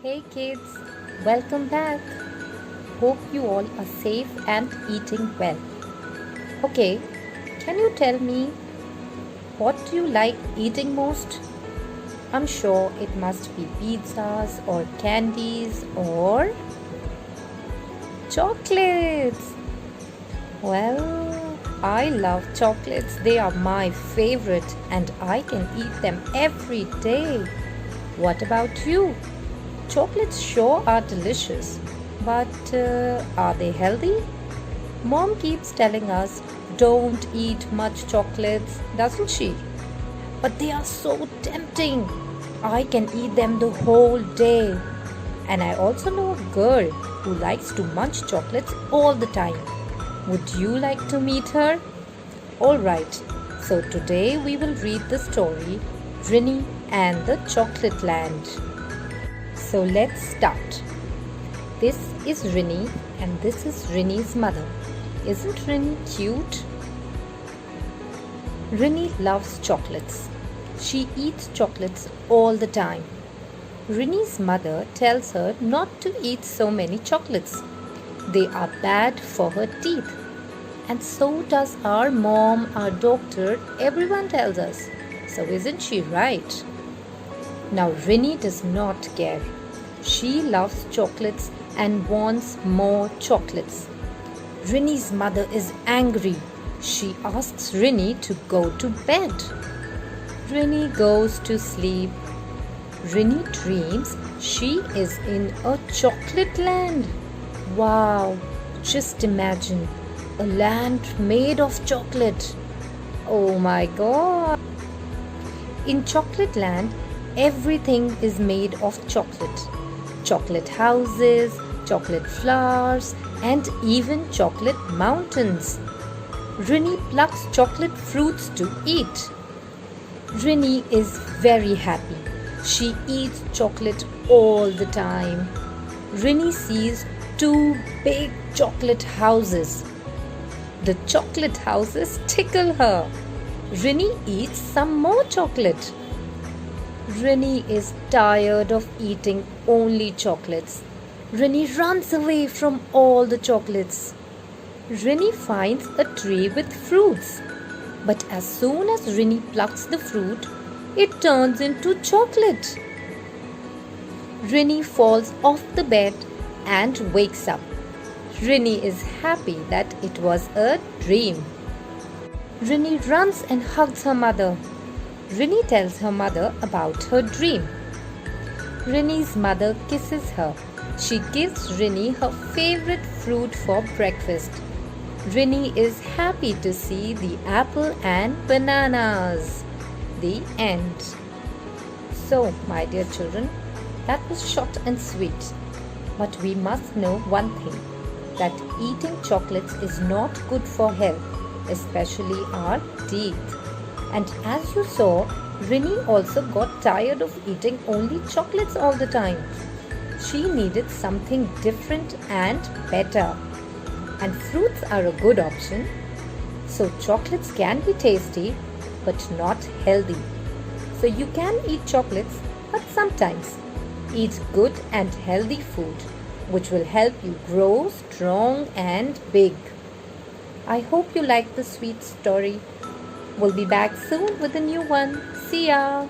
Hey kids, welcome back. Hope you all are safe and eating well. Okay, can you tell me what do you like eating most? I'm sure it must be pizzas or candies or chocolates. Well, I love chocolates. They are my favorite and I can eat them every day. What about you? Chocolates sure are delicious, but are they healthy? Mom keeps telling us don't eat much chocolates, doesn't she? But they are so tempting. I can eat them the whole day. And I also know a girl who likes to munch chocolates all the time. Would you like to meet her? Alright, so today we will read the story Rinny and the Chocolate Land. So let's start. This is Rinny and this is Rinny's mother. Isn't Rinny cute? Rinny loves chocolates. She eats chocolates all the time. Rinny's mother tells her not to eat so many chocolates. They are bad for her teeth. And so does our mom, our doctor, everyone tells us. So isn't she right? Now Rinny does not care. She loves chocolates and wants more chocolates. Rinny's mother is angry. She asks Rinny to go to bed. Rinny goes to sleep. Rinny dreams she is in a chocolate land. Wow, just imagine a land made of chocolate. Oh my god! In Chocolate Land, everything is made of chocolate. Chocolate houses, chocolate flowers, and even chocolate mountains. Rinny plucks chocolate fruits to eat. Rinny is very happy. She eats chocolate all the time. Rinny sees two big chocolate houses. The chocolate houses tickle her. Rinny eats some more chocolate. Rinny is tired of eating only chocolates. Rinny runs away from all the chocolates. Rinny finds a tree with fruits. But as soon as Rinny plucks the fruit, it turns into chocolate. Rinny falls off the bed and wakes up. Rinny is happy that it was a dream. Rinny runs and hugs her mother. Rinny tells her mother about her dream. Rinny's mother kisses her. She gives Rinny her favorite fruit for breakfast. Rinny is happy to see the apple and bananas. The end. So, my dear children, that was short and sweet. But we must know one thing, that eating chocolates is not good for health, especially our teeth. And as you saw, Rinny also got tired of eating only chocolates all the time. She needed something different and better. And fruits are a good option. So chocolates can be tasty, but not healthy. So you can eat chocolates, but sometimes eat good and healthy food, which will help you grow strong and big. I hope you liked the sweet story. We'll be back soon with a new one. See ya!